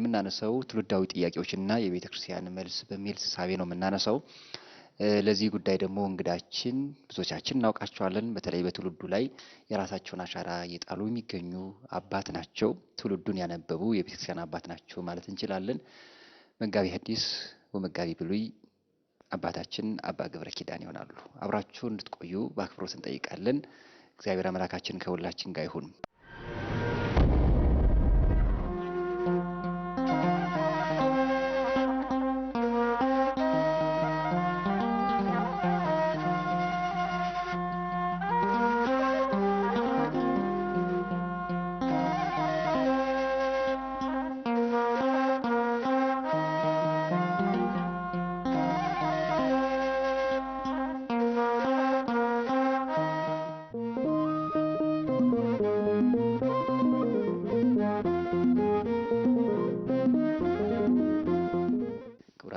የምናነሳው ትውልዳዊ ጥያቄዎችና የቤተክርስቲያን መልስ በሚል ሳቤ ነው የምናነሳው። ለዚህ ጉዳይ ደግሞ እንግዳችን ብዙዎቻችን እናውቃቸዋለን። በተለይ በትውልዱ ላይ የራሳቸውን አሻራ እየጣሉ የሚገኙ አባት ናቸው። ትውልዱን ያነበቡ የቤተክርስቲያን አባት ናቸው ማለት እንችላለን። መጋቢ ሐዲስ ወመጋቢ ብሉይ አባታችን አባ ገብረ ኪዳን ይሆናሉ። አብራችሁ እንድትቆዩ በአክብሮት እንጠይቃለን። እግዚአብሔር አምላካችን ከሁላችን ጋር ይሁን።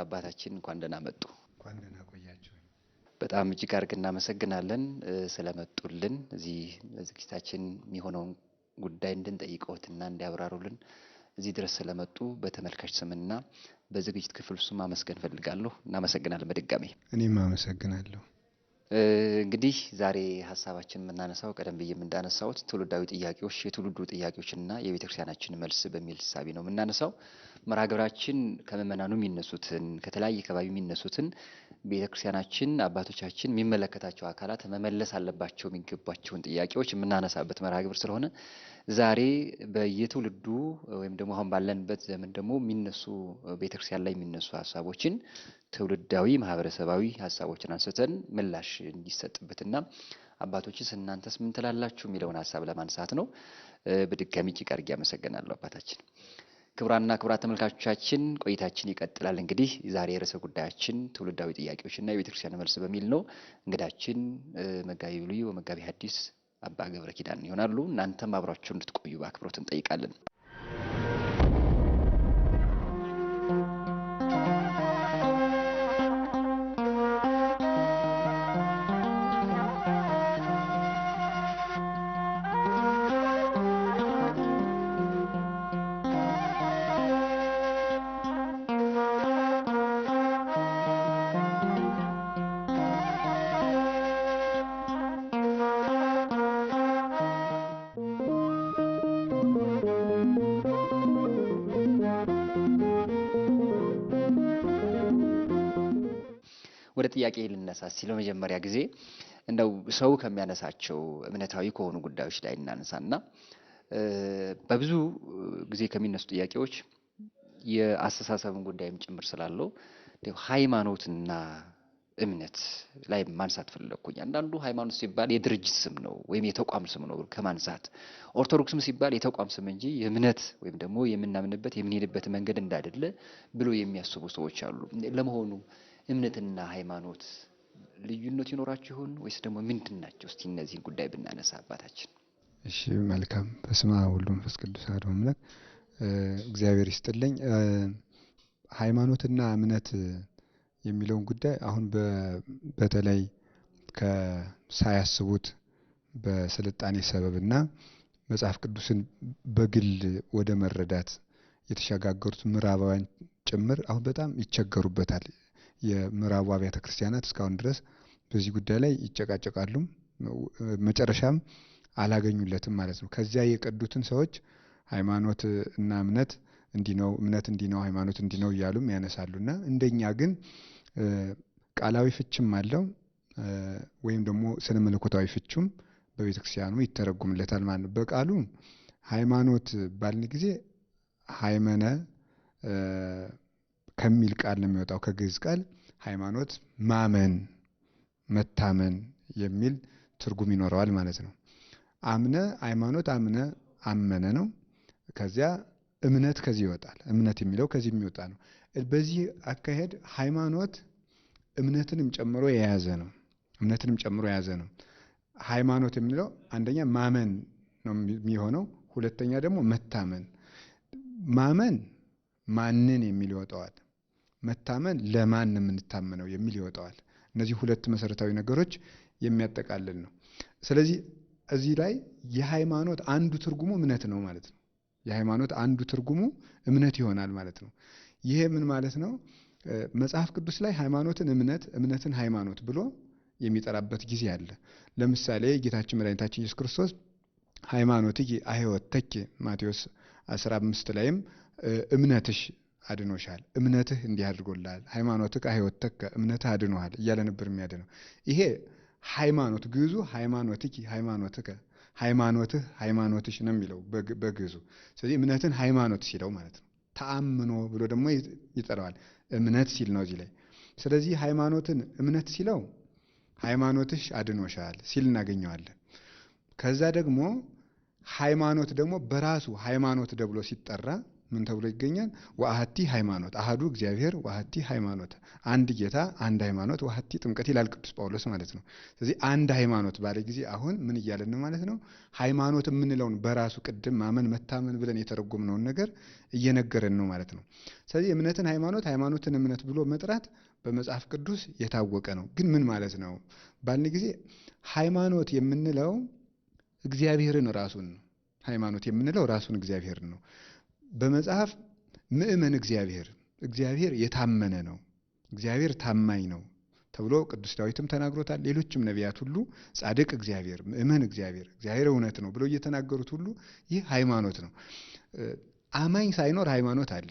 አባታችን እንኳን ደህና መጡ። እንኳን ደህና ቆያችሁ። በጣም እጅግ አድርገን እናመሰግናለን ስለመጡልን። እዚህ ዝግጅታችን የሚሆነውን ጉዳይ እንድንጠይቀውትና እንዲያብራሩልን እዚህ ድረስ ስለመጡ በተመልካች ስምና በዝግጅት ክፍል ስም ማመስገን ፈልጋለሁ። እናመሰግናለን በድጋሚ። እኔም አመሰግናለሁ። እንግዲህ ዛሬ ሀሳባችን የምናነሳው ቀደም ብዬ እንዳነሳሁት ትውልዳዊ ጥያቄዎች፣ የትውልዱ ጥያቄዎችና የቤተክርስቲያናችን መልስ በሚል ሳቢ ነው የምናነሳው። መርሃ ግብራችን ከምዕመናኑ የሚነሱትን ከተለያየ አካባቢ የሚነሱትን ቤተክርስቲያናችን አባቶቻችን የሚመለከታቸው አካላት መመለስ አለባቸው የሚገባቸውን ጥያቄዎች የምናነሳበት መርሃ ግብር ስለሆነ ዛሬ በየትውልዱ ወይም ደግሞ አሁን ባለንበት ዘመን ደግሞ የሚነሱ ቤተክርስቲያን ላይ የሚነሱ ሀሳቦችን ትውልዳዊ ማህበረሰባዊ ሀሳቦችን አንስተን ምላሽ እንዲሰጥበትና አባቶችስ እናንተስ ምን ትላላችሁ የሚለውን ሀሳብ ለማንሳት ነው። በድጋሚ እጅግ አድርጌ አመሰግናለሁ አባታችን። ክቡራንና ክቡራት ተመልካቾቻችን ቆይታችን ይቀጥላል። እንግዲህ ዛሬ የርዕሰ ጉዳያችን ትውልዳዊ ጥያቄዎችና የቤተክርስቲያን መልስ በሚል ነው። እንግዳችን መጋቢ ብሉይ ወመጋቢ ሐዲስ አባ ገብረ ኪዳን ይሆናሉ። እናንተም አብራችሁ እንድትቆዩ በአክብሮት እንጠይቃለን። ወደ ጥያቄ ልነሳ ሲል በመጀመሪያ ጊዜ እንደው ሰው ከሚያነሳቸው እምነታዊ ከሆኑ ጉዳዮች ላይ እናነሳና በብዙ ጊዜ ከሚነሱ ጥያቄዎች የአስተሳሰብን ጉዳይም ጭምር ስላለው ሃይማኖትና እምነት ላይ ማንሳት ፈለኩኝ። አንዳንዱ ሃይማኖት ሲባል የድርጅት ስም ነው ወይም የተቋም ስም ነው ከማንሳት፣ ኦርቶዶክስም ሲባል የተቋም ስም እንጂ የእምነት ወይም ደግሞ የምናምንበት የምንሄድበት መንገድ እንዳይደለ ብሎ የሚያስቡ ሰዎች አሉ። ለመሆኑ እምነትና ሃይማኖት ልዩነት ይኖራቸው ይሆን ወይስ ደግሞ ምንድናቸው? እስቲ እነዚህን ጉዳይ ብናነሳ አባታችን። እሺ መልካም። በስመ አብ ወወልድ ወመንፈስ ቅዱስ አሐዱ አምላክ። እግዚአብሔር ይስጥልኝ። ሃይማኖትና እምነት የሚለውን ጉዳይ አሁን በተለይ ሳያስቡት በስልጣኔ ሰበብና መጽሐፍ ቅዱስን በግል ወደ መረዳት የተሸጋገሩት ምዕራባውያን ጭምር አሁን በጣም ይቸገሩበታል። የምዕራቡ አብያተ ክርስቲያናት እስካሁን ድረስ በዚህ ጉዳይ ላይ ይጨቃጨቃሉ፣ መጨረሻም አላገኙለትም ማለት ነው። ከዚያ የቀዱትን ሰዎች ሃይማኖት እና እምነት እንዲህ ነው፣ እምነት እንዲህ ነው፣ ሃይማኖት እንዲህ ነው እያሉም ያነሳሉና እንደኛ ግን ቃላዊ ፍችም አለው ወይም ደግሞ ስነ መለኮታዊ ፍቹም በቤተ ክርስቲያኑ ይተረጉምለታል ማለት ነው። በቃሉ ሃይማኖት ባልን ጊዜ ሃይመነ ከሚል ቃል ነው የሚወጣው፣ ከግዕዝ ቃል ሃይማኖት ማመን መታመን የሚል ትርጉም ይኖረዋል ማለት ነው። አምነ ሃይማኖት አምነ አመነ ነው። ከዚያ እምነት ከዚህ ይወጣል። እምነት የሚለው ከዚህ የሚወጣ ነው። በዚህ አካሄድ ሃይማኖት እምነትንም ጨምሮ የያዘ ነው። እምነትንም ጨምሮ የያዘ ነው። ሃይማኖት የሚለው አንደኛ ማመን ነው የሚሆነው፣ ሁለተኛ ደግሞ መታመን። ማመን ማንን የሚል ይወጣዋል። መታመን ለማን የምንታመነው የሚል ይወጣዋል። እነዚህ ሁለት መሰረታዊ ነገሮች የሚያጠቃልል ነው። ስለዚህ እዚህ ላይ የሃይማኖት አንዱ ትርጉሙ እምነት ነው ማለት ነው። የሃይማኖት አንዱ ትርጉሙ እምነት ይሆናል ማለት ነው። ይሄ ምን ማለት ነው? መጽሐፍ ቅዱስ ላይ ሃይማኖትን እምነት፣ እምነትን ሃይማኖት ብሎ የሚጠራበት ጊዜ አለ። ለምሳሌ ጌታችን መድኃኒታችን ኢየሱስ ክርስቶስ ሃይማኖትኪ አህወተኪ ማቴዎስ 15 ላይም እምነትሽ አድኖሻል፣ እምነትህ እንዲህ አድርጎልሃል፣ ሃይማኖትህ አህወተከ እምነትህ አድኖሃል እያለ ነበር የሚያድነው። ይሄ ሃይማኖት ግዕዙ ሃይማኖትኪ ሃይማኖትከ ሃይማኖትህ ሃይማኖትሽ ነው የሚለው በግዕዙ። ስለዚህ እምነትን ሃይማኖት ሲለው ማለት ነው። ተአምኖ ብሎ ደግሞ ይጠራዋል። እምነት ሲል ነው እዚህ ላይ። ስለዚህ ሃይማኖትን እምነት ሲለው ሃይማኖትሽ አድኖሻል ሲል እናገኘዋለን። ከዛ ደግሞ ሃይማኖት ደግሞ በራሱ ሃይማኖት ተብሎ ሲጠራ ምን ተብሎ ይገኛል? ወአሐቲ ሃይማኖት አሐዱ እግዚአብሔር ወአሐቲ ሃይማኖት፣ አንድ ጌታ አንድ ሃይማኖት ወአሐቲ ጥምቀት ይላል ቅዱስ ጳውሎስ ማለት ነው። ስለዚህ አንድ ሃይማኖት ባለ ጊዜ አሁን ምን እያለን ማለት ነው? ሃይማኖት የምንለውን በራሱ ቅድም ማመን መታመን ብለን የተረጎምነውን ነገር እየነገረን ነው ማለት ነው። ስለዚህ እምነትን ሃይማኖት፣ ሃይማኖትን እምነት ብሎ መጥራት በመጽሐፍ ቅዱስ የታወቀ ነው። ግን ምን ማለት ነው ባልን ጊዜ ሃይማኖት የምንለው እግዚአብሔርን ራሱን ነው። ሃይማኖት የምንለው ራሱን እግዚአብሔርን ነው። በመጽሐፍ ምእመን እግዚአብሔር የታመነ ነው፣ እግዚአብሔር ታማኝ ነው ተብሎ ቅዱስ ዳዊትም ተናግሮታል። ሌሎችም ነቢያት ሁሉ ጻድቅ እግዚአብሔር፣ ምእመን እግዚአብሔር እውነት ነው ብሎ እየተናገሩት ሁሉ ይህ ሃይማኖት ነው። አማኝ ሳይኖር ሃይማኖት አለ።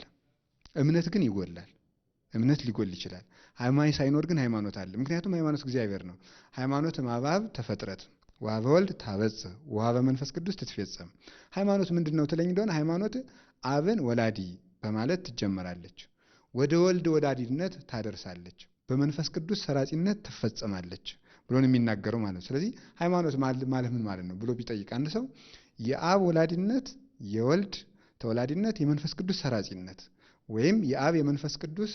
እምነት ግን ይጎላል። እምነት ሊጎል ይችላል። አማኝ ሳይኖር ግን ሃይማኖት አለ። ምክንያቱም ሃይማኖት እግዚአብሔር ነው። ሃይማኖት ማባብ ተፈጥረት ወሀበ ወልድ ታበጽሕ ወሀበ መንፈስ ቅዱስ ትትፌጸም። ሃይማኖት ምንድን ነው ትለኝ እንደሆነ ሃይማኖት አብን ወላዲ በማለት ትጀመራለች፣ ወደ ወልድ ወላዲነት ታደርሳለች፣ በመንፈስ ቅዱስ ሰራጺነት ትፈጸማለች ብሎ ነው የሚናገረው ማለት ነው። ስለዚህ ሃይማኖት ማለት ምን ማለት ነው ብሎ ቢጠይቅ አንድ ሰው የአብ ወላዲነት፣ የወልድ ተወላዲነት፣ የመንፈስ ቅዱስ ሰራጺነት ወይም የአብ የመንፈስ ቅዱስ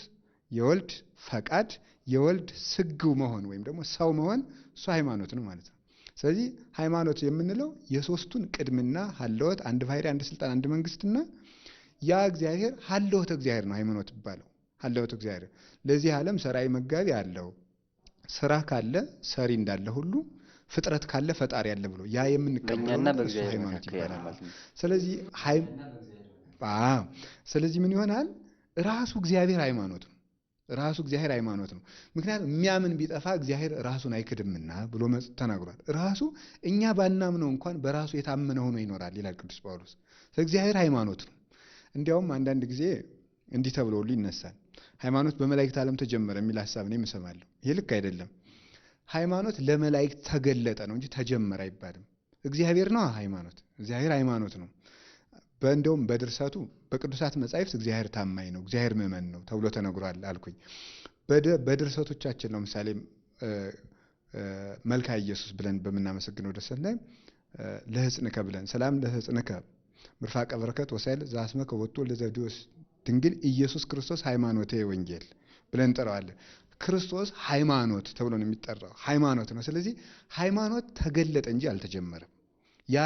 የወልድ ፈቃድ፣ የወልድ ስግው መሆን ወይም ደግሞ ሰው መሆን እሱ ሃይማኖት ነው ማለት ነው። ስለዚህ ሃይማኖት የምንለው የሶስቱን ቅድምና ሀለወት፣ አንድ ባሕርይ፣ አንድ ስልጣን፣ አንድ መንግስትና ያ እግዚአብሔር ሀለወት እግዚአብሔር ነው ሃይማኖት ይባለው። ሀለወት እግዚአብሔር ለዚህ ዓለም ሰራይ መጋቢ አለው። ስራ ካለ ሰሪ እንዳለ ሁሉ ፍጥረት ካለ ፈጣሪ ያለ ብሎ ያ የምንቀበለው እሱ ሃይማኖት ይባላል። ስለዚህ ምን ይሆናል? ራሱ እግዚአብሔር ሃይማኖት ነው። ራሱ እግዚአብሔር ሃይማኖት ነው። ምክንያቱም የሚያምን ቢጠፋ እግዚአብሔር ራሱን አይክድምና ብሎ ተናግሯል። ራሱ እኛ ባናምነው እንኳን በራሱ የታመነ ሆኖ ይኖራል ይላል ቅዱስ ጳውሎስ። እግዚአብሔር ሃይማኖት ነው። እንዲያውም አንዳንድ ጊዜ እንዲህ ተብሎ ሁሉ ይነሳል። ሃይማኖት በመላእክት ዓለም ተጀመረ የሚል ሐሳብ ነው የምሰማለሁ። ይሄ ልክ አይደለም። ሃይማኖት ለመላእክት ተገለጠ ነው እንጂ ተጀመረ አይባልም። እግዚአብሔር ነው ሃይማኖት። እግዚአብሔር ሃይማኖት ነው። እንደውም በድርሰቱ በቅዱሳት መጻሕፍት እግዚአብሔር ታማኝ ነው፣ እግዚአብሔር ምእመን ነው ተብሎ ተነግሯል አልኩኝ። በድርሰቶቻችን ለምሳሌ መልካ ኢየሱስ ብለን በምናመሰግነው ድርሰት ላይ ለሕፅንከ ብለን ሰላም ለሕፅንከ ምርፋቀ በረከት ወሳይል ዘአስመከ ወጥቶ ለዘብዴዎስ ድንግል ኢየሱስ ክርስቶስ ሃይማኖቴ ወንጌል ብለን እንጠራዋለን። ክርስቶስ ሃይማኖት ተብሎ ነው የሚጠራው፣ ሃይማኖት ነው። ስለዚህ ሃይማኖት ተገለጠ እንጂ አልተጀመረም። ያ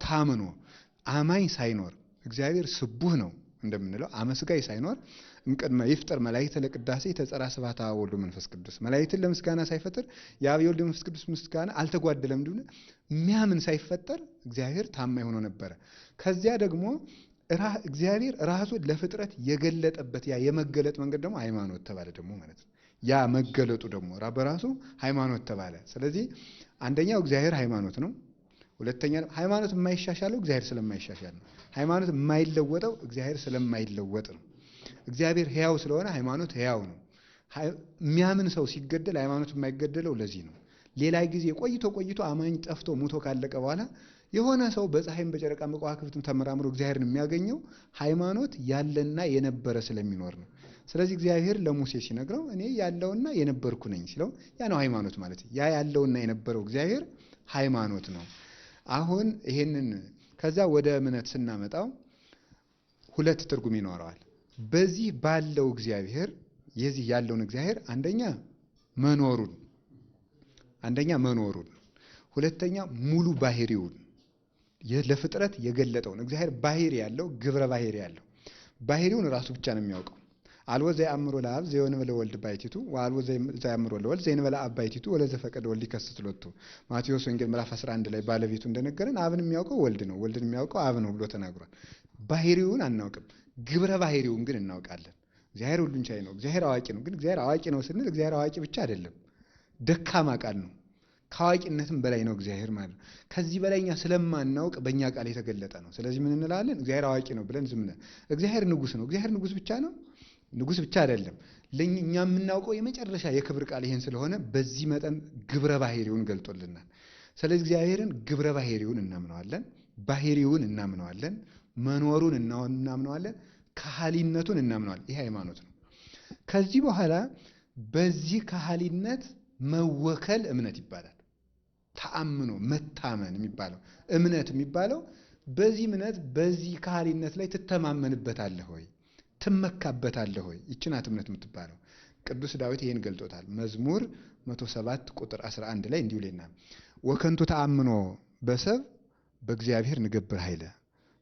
ታምኖ አማኝ ሳይኖር እግዚአብሔር ስቡህ ነው እንደምንለው አመስጋይ ሳይኖር እምቅድመ ይፍጠር መላእክት ለቅዳሴ ተጸራ ስብሐተ አብ ወወልድ ወመንፈስ ቅዱስ መላእክትን ለምስጋና ሳይፈጥር የአብ የወልድ መንፈስ ቅዱስ ምስጋና አልተጓደለም። እንደሆነ የሚያምን ሳይፈጠር እግዚአብሔር ታማኝ ሆኖ ነበረ። ከዚያ ደግሞ እግዚአብሔር ራሱን ለፍጥረት የገለጠበት ያ የመገለጥ መንገድ ደግሞ ሃይማኖት ተባለ ደግሞ ማለት ነው። ያ መገለጡ ደግሞ በራሱ ሃይማኖት ተባለ። ስለዚህ አንደኛው እግዚአብሔር ሃይማኖት ነው። ሁለተኛ ሃይማኖት የማይሻሻለው እግዚአብሔር ስለማይሻሻል ነው። ሃይማኖት የማይለወጠው እግዚአብሔር ስለማይለወጥ ነው። እግዚአብሔር ሕያው ስለሆነ ሃይማኖት ሕያው ነው። የሚያምን ሰው ሲገደል ሃይማኖት የማይገደለው ለዚህ ነው። ሌላ ጊዜ ቆይቶ አማኝ ጠፍቶ ሙቶ ካለቀ በኋላ የሆነ ሰው በፀሐይም በጨረቃም በከዋክብትም ተመራምሮ እግዚአብሔርን የሚያገኘው ሃይማኖት ያለና የነበረ ስለሚኖር ነው። ስለዚህ እግዚአብሔር ለሙሴ ሲነግረው እኔ ያለውና የነበርኩ ነኝ ሲለው ያ ነው ሃይማኖት ማለት። ያ ያለውና የነበረው እግዚአብሔር ሃይማኖት ነው። አሁን ይሄንን ከዛ ወደ እምነት ስናመጣው ሁለት ትርጉም ይኖረዋል። በዚህ ባለው እግዚአብሔር የዚህ ያለውን እግዚአብሔር አንደኛ መኖሩን፣ ሁለተኛ ሙሉ ባህሪውን ለፍጥረት የገለጠውን እግዚአብሔር ባህሪ ያለው ግብረ ባህሪ ያለው ባህሪውን ራሱ ብቻ ነው የሚያውቀው። አልቦ ዘየአምሮ ለአብ ዘየንበለ ወልድ ባይቲቱ ወአልቦ ዘየአምሮ ለወልድ ዘየንበለ አብ ባይቲቱ ወለዘፈቀደ ወልድ ይከስት ሎቱ ማቴዎስ ወንጌል ምዕራፍ 11 ላይ ባለቤቱ እንደነገረን አብን የሚያውቀው ወልድ ነው፣ ወልድን የሚያውቀው አብ ነው ብሎ ተናግሯል። ባህሪውን አናውቅም። ግብረ ባህሪውን ግን እናውቃለን። እግዚአብሔር ሁሉን ቻይ ነው፣ እግዚአብሔር አዋቂ ነው። ግን እግዚአብሔር አዋቂ ነው ስንል እግዚአብሔር አዋቂ ብቻ አይደለም፣ ደካማ ቃል ነው። ከአዋቂነትም በላይ ነው እግዚአብሔር ማለት ነው። ከዚህ በላይ እኛ ስለማናውቅ በእኛ ቃል የተገለጠ ነው። ስለዚህ ምን እንላለን? እግዚአብሔር አዋቂ ነው ብለን ዝም ብለን። እግዚአብሔር ንጉሥ ነው። እግዚአብሔር ንጉሥ ብቻ ነው? ንጉሥ ብቻ አይደለም። እኛ የምናውቀው የመጨረሻ የክብር ቃል ይሄን ስለሆነ በዚህ መጠን ግብረ ባህሪውን ገልጦልናል። ስለዚህ እግዚአብሔርን ግብረ ባህሪውን እናምነዋለን፣ ባህሪውን እናምነዋለን፣ መኖሩን እናምነዋለን፣ ከሃሊነቱን እናምነዋለን። ይሄ ሃይማኖት ነው። ከዚህ በኋላ በዚህ ከሃሊነት መወከል እምነት ይባላል። ተአምኖ መታመን የሚባለው እምነት የሚባለው በዚህ እምነት በዚህ ከሃሊነት ላይ ትተማመንበታለህ ወይ ትመካበታለህ ወይ? ይህች ናት እምነት የምትባለው። ቅዱስ ዳዊት ይሄን ገልጦታል። መዝሙር 107 ቁጥር 11 ላይ እንዲሁ ይለናል፣ ወከንቱ ተአምኖ በሰብ በእግዚአብሔር ንገብር ኃይለ።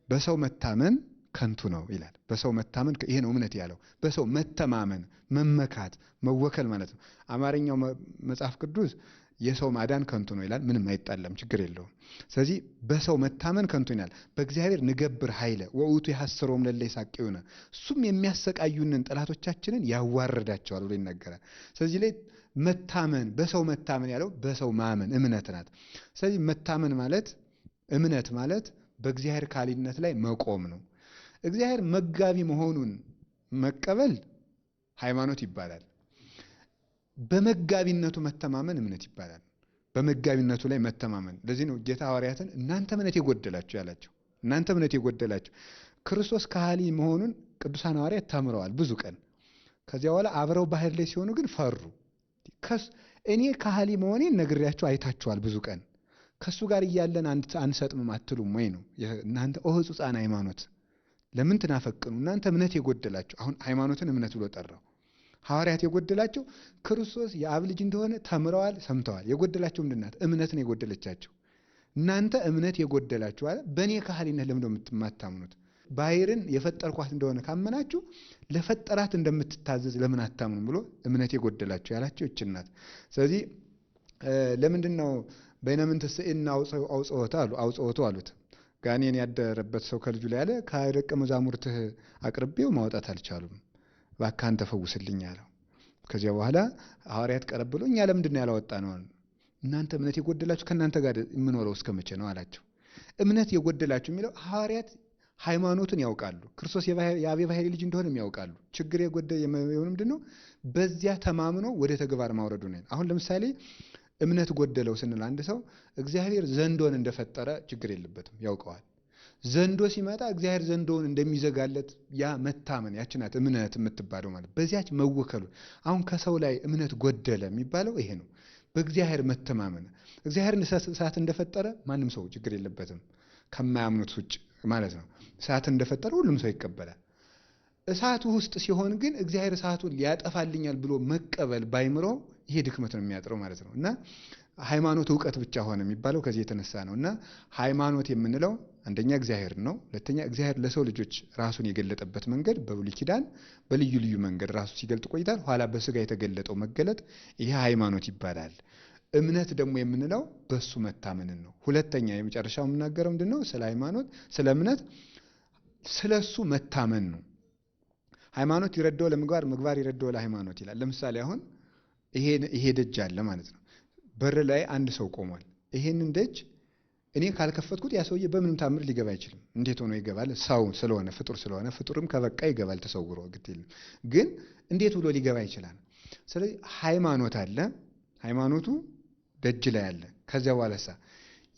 በሰው መታመን ከንቱ ነው ይላል። በሰው መታመን ይሄ ነው እምነት ያለው። በሰው መተማመን፣ መመካት፣ መወከል ማለት ነው። አማርኛው መጽሐፍ ቅዱስ የሰው ማዳን ከንቱ ነው ይላል። ምንም አይጣለም፣ ችግር የለውም። ስለዚህ በሰው መታመን ከንቱ ይላል። በእግዚአብሔር ንገብር ኃይለ ወውቱ ያሐስሮም ለለ ይሳቅዩነ፣ እሱም የሚያሰቃዩንን ጠላቶቻችንን ያዋርዳቸዋል ብሎ ይናገራል። ስለዚህ ላይ መታመን፣ በሰው መታመን ያለው በሰው ማመን እምነት ናት። ስለዚህ መታመን ማለት እምነት ማለት በእግዚአብሔር ካሊነት ላይ መቆም ነው። እግዚአብሔር መጋቢ መሆኑን መቀበል ሃይማኖት ይባላል። በመጋቢነቱ መተማመን እምነት ይባላል። በመጋቢነቱ ላይ መተማመን። ለዚህ ነው ጌታ ሐዋርያትን እናንተ እምነት የጎደላችሁ ያላቸው። እናንተ እምነት የጎደላችሁ ክርስቶስ ካህሊ መሆኑን ቅዱሳን ሐዋርያት ተምረዋል ብዙ ቀን። ከዚያ በኋላ አብረው ባህር ላይ ሲሆኑ ግን ፈሩ። እኔ ካህሊ መሆኔን ነግሬያችሁ አይታችኋል ብዙ ቀን፣ ከሱ ጋር እያለን አንሰጥምም አትሉም ወይ ነው። እናንተ ሕጹፃን ሃይማኖት ለምን ትናፈቅኑ? እናንተ እምነት የጎደላችሁ። አሁን ሃይማኖትን እምነት ብሎ ጠራው። ሐዋርያት የጎደላቸው ክርስቶስ የአብ ልጅ እንደሆነ ተምረዋል፣ ሰምተዋል። የጎደላቸው ምንድን ናት? እምነትን የጎደለቻቸው። እናንተ እምነት የጎደላችሁ አለ። በእኔ ካህሊነት ለምን እንደምትማታምኑት? ባህርን የፈጠርኳት እንደሆነ ካመናችሁ ለፈጠራት እንደምትታዘዝ ለምን አታምኑም ብሎ እምነት የጎደላችሁ ያላቸው ይህች ናት። ስለዚህ ለምንድን ነው በይነምን ትስእና አውጽኦቱ አሉት። ጋኔን ያደረበት ሰው ከልጁ ላይ አለ፣ ከደቀ መዛሙርትህ አቅርቤው ማውጣት አልቻሉም፣ እባክህ አንተ ፈውስልኝ አለው። ከዚያ በኋላ ሐዋርያት ቀረብ ብሎ እኛ ለምንድን ነው ያላወጣ ነው? እናንተ እምነት የጎደላችሁ ከእናንተ ጋር የምኖረው እስከ መቼ ነው አላቸው። እምነት የጎደላችሁ የሚለው ሐዋርያት ሃይማኖትን ያውቃሉ፣ ክርስቶስ የአብ ባህሪ ልጅ እንደሆነም ያውቃሉ። ችግር የጎደለ ምንድን ነው? በዚያ ተማምኖ ወደ ተግባር ማውረዱ ነው። አሁን ለምሳሌ እምነት ጎደለው ስንል አንድ ሰው እግዚአብሔር ዘንዶን እንደፈጠረ ችግር የለበትም፣ ያውቀዋል። ዘንዶ ሲመጣ እግዚአብሔር ዘንዶውን እንደሚዘጋለት ያ መታመን ያች ናት እምነት የምትባለው ማለት በዚያች መወከሉ። አሁን ከሰው ላይ እምነት ጎደለ የሚባለው ይሄ ነው፣ በእግዚአብሔር መተማመን። እግዚአብሔርን እሳት እንደፈጠረ ማንም ሰው ችግር የለበትም ከማያምኑት ውጭ ማለት ነው። እሳት እንደፈጠረ ሁሉም ሰው ይቀበላል። እሳቱ ውስጥ ሲሆን ግን እግዚአብሔር እሳቱን ሊያጠፋልኛል ብሎ መቀበል ባይምሮ ይሄ ድክመት ነው የሚያጥረው ማለት ነው። እና ሃይማኖት እውቀት ብቻ ሆነ የሚባለው ከዚህ የተነሳ ነው። እና ሃይማኖት የምንለው አንደኛ እግዚአብሔር ነው፣ ሁለተኛ እግዚአብሔር ለሰው ልጆች ራሱን የገለጠበት መንገድ በብሉይ ኪዳን በልዩ ልዩ መንገድ ራሱ ሲገልጥ ቆይቷል። ኋላ በስጋ የተገለጠው መገለጥ ይሄ ሃይማኖት ይባላል። እምነት ደግሞ የምንለው በሱ መታመንን ነው። ሁለተኛ የመጨረሻው የምናገረው ምንድን ነው? ስለ ሃይማኖት ስለ እምነት ስለሱ መታመን ነው። ሃይማኖት ይረዳው ለምግባር፣ ምግባር ይረዳው ለሃይማኖት ይላል። ለምሳሌ አሁን ይሄ ደጅ አለ ማለት ነው። በር ላይ አንድ ሰው ቆሟል። ይሄንን ደጅ እኔ ካልከፈትኩት ያ ሰውዬ በምንም ታምር ሊገባ አይችልም። እንዴት ሆኖ ይገባል? ሰው ስለሆነ ፍጡር ስለሆነ ፍጡርም ከበቃ ይገባል ተሰውሮ ግድ የለም። ግን እንዴት ብሎ ሊገባ ይችላል? ስለዚህ ሃይማኖት አለ። ሃይማኖቱ ደጅ ላይ አለ። ከዚያ በኋላሳ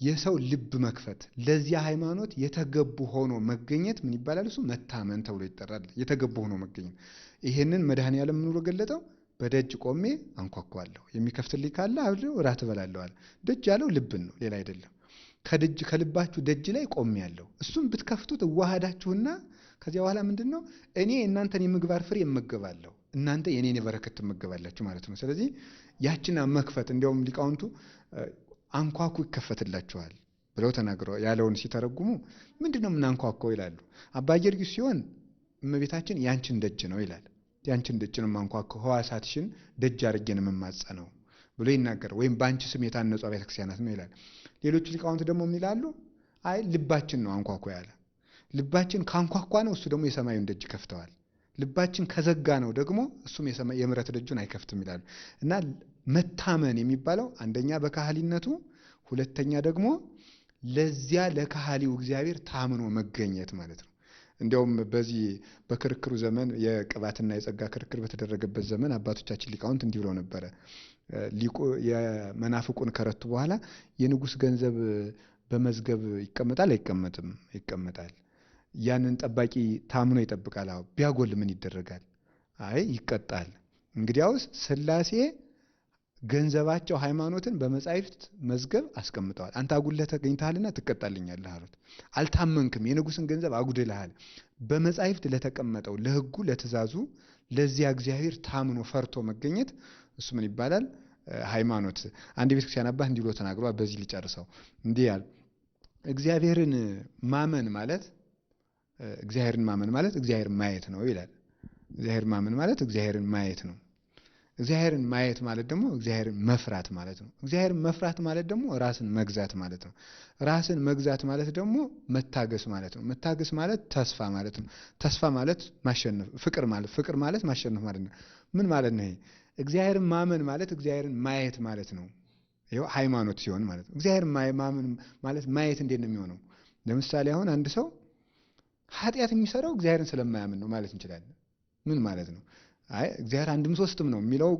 የሰው ልብ መክፈት ለዚያ ሃይማኖት የተገቡ ሆኖ መገኘት ምን ይባላል? እሱ መታመን ተብሎ ይጠራል። የተገቡ ሆኖ መገኘት። ይሄንን መድኃኔዓለም ምን ብሎ ገለጠው? በደጅ ቆሜ አንኳኳለሁ፣ የሚከፍትልኝ ካለ አብሬው እራት እበላለሁ አለ። ደጅ ያለው ልብን ነው፣ ሌላ አይደለም። ከልባችሁ ደጅ ላይ ቆሜያለሁ። እሱም ብትከፍቱት እዋሃዳችሁና ከዚያ በኋላ ምንድነው? እኔ እናንተን የምግባር ፍሬ እመገባለሁ፣ እናንተ የኔን የበረከት ትመገባላችሁ ማለት ነው። ስለዚህ ያችን መክፈት እንዲያውም ሊቃውንቱ አንኳኩ ይከፈትላችኋል ብለው ተናግረው ያለውን ሲተረጉሙ ምንድነው የምናንኳኳው ይላሉ። አባ ጊዮርጊስ ሲሆን እመቤታችን ያንቺን ደጅ ነው ይላል። ያንቺን ደጅ ነው የማንኳኳው፣ ሕዋሳትሽን ደጅ አድርጌን የምማጸነው ብሎ ይናገር። ወይም በአንቺ ስም የታነጹ አብያተ ክርስቲያናት ነው ይላል። ሌሎቹ ሊቃውንት ደግሞ ምን ይላሉ? አይ ልባችን ነው አንኳኳ ያለ። ልባችን ካንኳኳ ነው እሱ ደግሞ የሰማዩን ደጅ ከፍተዋል። ልባችን ከዘጋ ነው ደግሞ እሱም የምሕረት ደጁን አይከፍትም ይላሉ። እና መታመን የሚባለው አንደኛ በካህሊነቱ፣ ሁለተኛ ደግሞ ለዚያ ለካህሊው እግዚአብሔር ታምኖ መገኘት ማለት ነው። እንዲያውም በዚህ በክርክሩ ዘመን የቅባትና የጸጋ ክርክር በተደረገበት ዘመን አባቶቻችን ሊቃውንት እንዲህ ብለው ነበረ። ሊቁ የመናፍቁን ከረቱ በኋላ የንጉሥ ገንዘብ በመዝገብ ይቀመጣል አይቀመጥም? ይቀመጣል። ያንን ጠባቂ ታምኖ ይጠብቃል። አዎ። ቢያጎል ምን ይደረጋል? አይ ይቀጣል። እንግዲያውስ ሥላሴ ገንዘባቸው ሃይማኖትን በመጻሕፍት መዝገብ አስቀምጠዋል። አንተ አጉድለህ ተገኝተሃልና ትቀጣልኛለህ አሉት። አልታመንክም፣ የንጉሥን ገንዘብ አጉድለሃል። በመጻሕፍት ለተቀመጠው ለሕጉ ለትእዛዙ ለዚያ እግዚአብሔር ታምኖ ፈርቶ መገኘት እሱ ምን ይባላል? ሃይማኖት። አንድ የቤተክርስቲያን አባት እንዲህ ብሎ ተናግሯል። በዚህ ሊጨርሰው እንዲህ ያል እግዚአብሔርን ማመን ማለት እግዚአብሔር ማየት ነው ይላል። እግዚአብሔር ማመን ማለት እግዚአብሔርን ማየት ነው። እግዚአብሔርን ማየት ማለት ደግሞ እግዚአብሔርን መፍራት ማለት ነው። እግዚአብሔርን መፍራት ማለት ደግሞ ራስን መግዛት ማለት ነው። ራስን መግዛት ማለት ደግሞ መታገስ ማለት ነው። መታገስ ማለት ተስፋ ማለት ነው። ተስፋ ማለት ማሸነፍ፣ ፍቅር ማለት ማሸነፍ ማለት ነው። ምን ማለት ነው ይሄ? እግዚአብሔርን ማመን ማለት እግዚአብሔርን ማየት ማለት ነው። ይኸው ሃይማኖት ሲሆን ማለት ነው። እግዚአብሔርን ማመን ማለት ማየት እንዴት ነው የሚሆነው? ለምሳሌ አሁን አንድ ሰው ኃጢአት የሚሰራው እግዚአብሔርን ስለማያምን ነው ማለት እንችላለን። ምን ማለት ነው? አይ እግዚአብሔር አንድም ሶስትም ነው የሚለው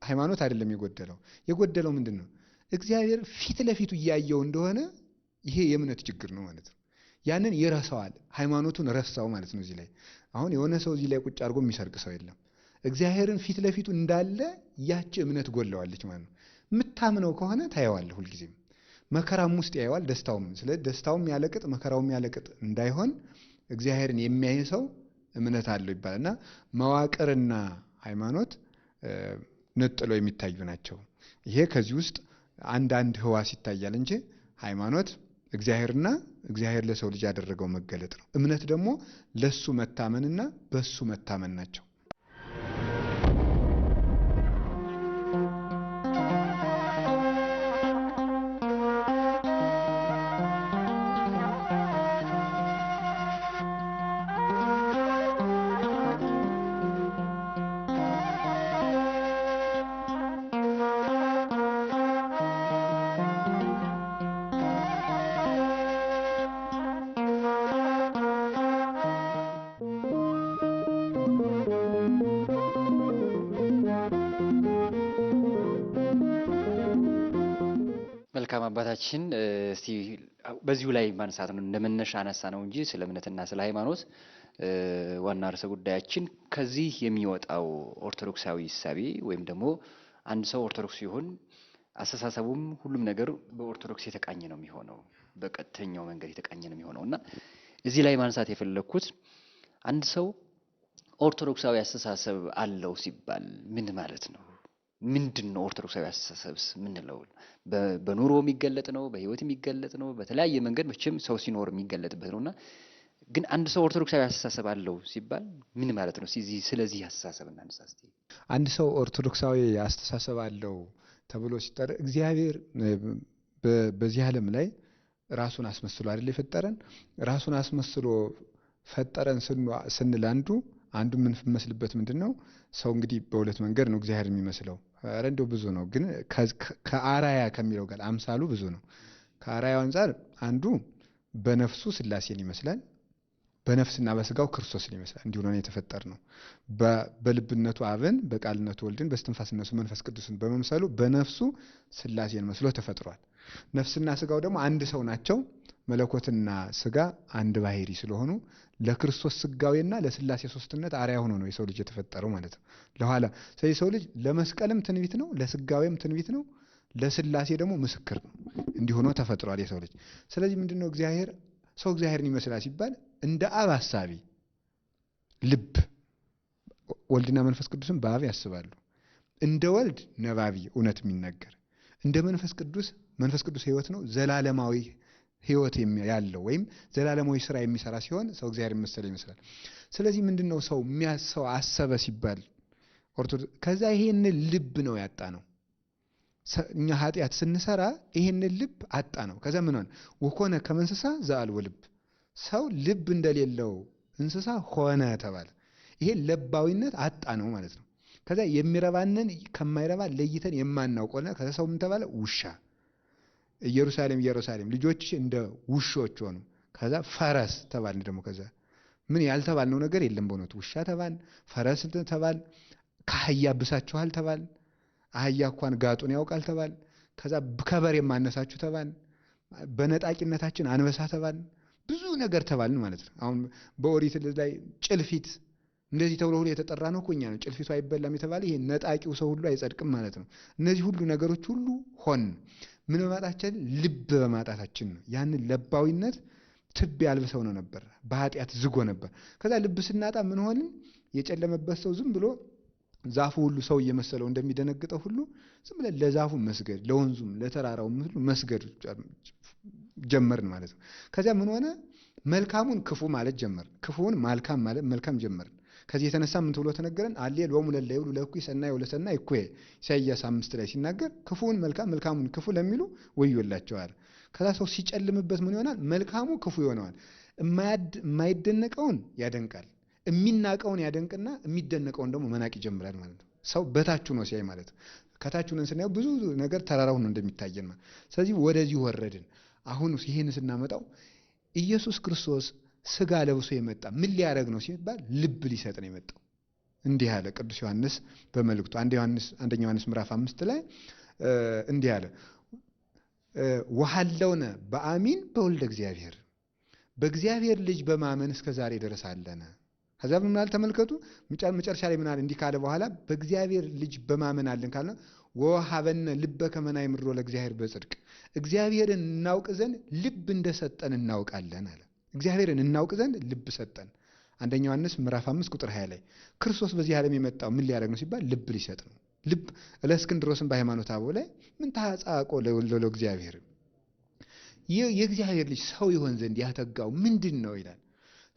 ሃይማኖት አይደለም የጎደለው። የጎደለው ምንድን ነው? እግዚአብሔር ፊት ለፊቱ እያየው እንደሆነ ይሄ የእምነት ችግር ነው ማለት ነው። ያንን ይረሳዋል። ሃይማኖቱን ረሳው ማለት ነው። እዚህ ላይ አሁን የሆነ ሰው እዚህ ላይ ቁጭ አድርጎ የሚሰርቅ ሰው የለም። እግዚአብሔርን ፊት ለፊቱ እንዳለ ያቺ እምነት ጎለዋለች ማለት ነው። የምታምነው ከሆነ ታየዋለህ ሁልጊዜም። መከራም ውስጥ ያየዋል፣ ደስታውም። ስለዚህ ደስታውም ያለቅጥ መከራውም ያለቅጥ እንዳይሆን እግዚአብሔርን የሚያይ ሰው እምነት አለው ይባላል። እና መዋቅርና ሃይማኖት ነጥለው የሚታዩ ናቸው። ይሄ ከዚህ ውስጥ አንዳንድ ህዋስ ይታያል እንጂ ሃይማኖት እግዚአብሔርና እግዚአብሔር ለሰው ልጅ ያደረገው መገለጥ ነው። እምነት ደግሞ ለሱ መታመንና በሱ መታመን ናቸው። መልካም አባታችን፣ እስቲ በዚሁ ላይ ማንሳት ነው እንደመነሻ አነሳ ነው እንጂ ስለ እምነትና ስለ ሃይማኖት ዋና ርዕሰ ጉዳያችን ከዚህ የሚወጣው ኦርቶዶክሳዊ እሳቤ ወይም ደግሞ አንድ ሰው ኦርቶዶክስ ሲሆን አስተሳሰቡም ሁሉም ነገር በኦርቶዶክስ የተቃኘ ነው የሚሆነው፣ በቀጥተኛው መንገድ የተቃኘ ነው የሚሆነው እና እዚህ ላይ ማንሳት የፈለኩት አንድ ሰው ኦርቶዶክሳዊ አስተሳሰብ አለው ሲባል ምን ማለት ነው? ምንድን ነው ኦርቶዶክሳዊ አስተሳሰብስ ምንለው? በኑሮ የሚገለጥ ነው፣ በህይወት የሚገለጥ ነው፣ በተለያየ መንገድ መቼም ሰው ሲኖር የሚገለጥበት ነውና ግን አንድ ሰው ኦርቶዶክሳዊ አስተሳሰብ አለው ሲባል ምን ማለት ነው? ስለዚህ አስተሳሰብ እናንሳ እስቲ። አንድ ሰው ኦርቶዶክሳዊ አስተሳሰብ አለው ተብሎ ሲጠራ እግዚአብሔር በዚህ ዓለም ላይ ራሱን አስመስሎ አይደል የፈጠረን? ራሱን አስመስሎ ፈጠረን ስንል አንዱ የምንመስልበት ምንድን ነው? ሰው እንግዲህ በሁለት መንገድ ነው እግዚአብሔር የሚመስለው። ኧረ እንደው ብዙ ነው፣ ግን ከአራያ ከሚለው ጋር አምሳሉ ብዙ ነው። ከአራያው አንጻር አንዱ በነፍሱ ሥላሴን ይመስላል፣ በነፍስና በስጋው ክርስቶስን ይመስላል። እንዲሁ ነው የተፈጠርነው። በልብነቱ አብን፣ በቃልነቱ ወልድን፣ በስትንፋስነቱ መንፈስ ቅዱስን በመምሰሉ በነፍሱ ሥላሴን መስሎ ተፈጥሯል። ነፍስና ስጋው ደግሞ አንድ ሰው ናቸው። መለኮትና ስጋ አንድ ባህሪ ስለሆኑ ለክርስቶስ ስጋዌና ለሥላሴ ሶስትነት አርአያ ሆኖ ነው የሰው ልጅ የተፈጠረው ማለት ነው። ለኋላ ስለዚህ ሰው ልጅ ለመስቀልም ትንቢት ነው፣ ለስጋዌም ትንቢት ነው፣ ለሥላሴ ደግሞ ምስክር ነው። እንዲህ ሆኖ ተፈጥሯል የሰው ልጅ። ስለዚህ ምንድነው ሰው እግዚአብሔርን ይመስላል ሲባል እንደ አብ አሳቢ ልብ፣ ወልድና መንፈስ ቅዱስም በአብ ያስባሉ። እንደ ወልድ ነባቢ እውነት የሚናገር፣ እንደ መንፈስ ቅዱስ ሕይወት ነው፣ ዘላለማዊ ሕይወት ያለው ወይም ዘላለማዊ ስራ የሚሰራ ሲሆን ሰው እግዚአብሔር መሰለ ይመስላል። ስለዚህ ምንድነው ሰው አሰበ ሲባል ከዛ ይሄንን ልብ ነው ያጣ ነው። እኛ ኃጢአት ስንሰራ ይሄንን ልብ አጣ ነው። ከዛ ምን ሆነ? ወኮነ ከመ እንስሳ ዘአልቦ ልብ፣ ሰው ልብ እንደሌለው እንስሳ ሆነ ተባለ። ይሄ ለባዊነት አጣ ነው ማለት ነው። ከዛ የሚረባንን ከማይረባ ለይተን የማናውቀውና ከዛ ሰው ምን ተባለ? ውሻ። ኢየሩሳሌም ልጆችሽ እንደ ውሾች ሆኑ። ከዛ ፈረስ ተባልን። ደግሞ ከዛ ምን ያልተባልነው ነገር የለም በእውነቱ። ውሻ ተባል፣ ፈረስ ተባል፣ ከአህያ ብሳችኋል ተባል፣ አህያ እንኳን ጋጡን ያውቃል ተባል። ከዛ ከበሬ የማነሳችሁ ተባል፣ በነጣቂነታችን አንበሳ ተባል፣ ብዙ ነገር ተባልን ማለት ነው። አሁን በኦሪት ላይ ጭልፊት እንደዚህ ተብሎ ሁሉ የተጠራ ነው እኮ እኛ ነው። ጭልፊቱ አይበላም የተባለ ይሄ ነጣቂው ሰው ሁሉ አይጸድቅም ማለት ነው። እነዚህ ሁሉ ነገሮች ሁሉ ሆን ምን በማጣታችን? ልብ በማጣታችን ነው። ያንን ለባዊነት ትብ ያልብሰው ነው ነበር፣ በኃጢአት ዝጎ ነበር። ከዛ ልብ ስናጣ ምን ሆንን? የጨለመበት ሰው ዝም ብሎ ዛፉ ሁሉ ሰው እየመሰለው እንደሚደነግጠው ሁሉ ዝም ብለን ለዛፉ መስገድ፣ ለወንዙም ለተራራውም ሁሉ መስገድ ጀመርን ማለት ነው። ከዚያ ምን ሆነ? መልካሙን ክፉ ማለት ጀመር፣ ክፉውን መልካም ማለት መልካም ጀመርን። ከዚህ የተነሳ ምን ተብሎ ተነገረን? አሌል ወሙ ለለይሉ ለኩ ሰናይ ወለሰናይ እኮ ኢሳይያስ 5 ላይ ሲናገር ክፉውን መልካም መልካሙን ክፉ ለሚሉ ወዮላቸዋል። ከዛ ሰው ሲጨልምበት ምን ይሆናል? መልካሙ ክፉ ይሆነዋል። የማይደነቀውን ያደንቃል፣ የሚናቀውን ያደንቅና የሚደነቀውን ደግሞ መናቅ ይጀምራል ማለት ነው። ሰው በታቹ ነው ሲያይ ማለት ነው። ከታቹ ነን ስናየው ብዙ ነገር ተራራው ነው እንደሚታየን ማለት። ስለዚህ ወደዚህ ወረድን። አሁን ይሄን ስናመጣው ኢየሱስ ክርስቶስ ስጋ ለብሶ የመጣ ምን ሊያደርግ ነው ሲባል ልብ ሊሰጥ ነው የመጣው። እንዲህ አለ ቅዱስ ዮሐንስ በመልእክቱ አንደኛ ዮሐንስ ምዕራፍ 5 ላይ እንዲህ አለ ወሐለውነ በአሚን በወልደ እግዚአብሔር፣ በእግዚአብሔር ልጅ በማመን እስከ ዛሬ ድረስ አለነ። ከዛ ምን ማለት ተመልከቱ። መጨረሻ ላይ ምን አለ? እንዲህ ካለ በኋላ በእግዚአብሔር ልጅ በማመን አለን ካለ ወሐበነ ልበ ከመ ናእምሮ ለእግዚአብሔር በጽድቅ፣ እግዚአብሔርን እናውቅ ዘንድ ልብ እንደሰጠን እናውቃለን አለ። እግዚአብሔርን እናውቅ ዘንድ ልብ ሰጠን። አንደኛ ዮሐንስ ምዕራፍ 5 ቁጥር 20 ላይ ክርስቶስ በዚህ ዓለም የመጣው ምን ሊያደርግ ነው ሲባል ልብ ሊሰጥ ነው። ልብ ለእስክንድሮስም በሃይማኖተ አበው ላይ ምን ታጻቆ ለእግዚአብሔር፣ የእግዚአብሔር ልጅ ሰው ይሆን ዘንድ ያተጋው ምንድን ነው ይላል።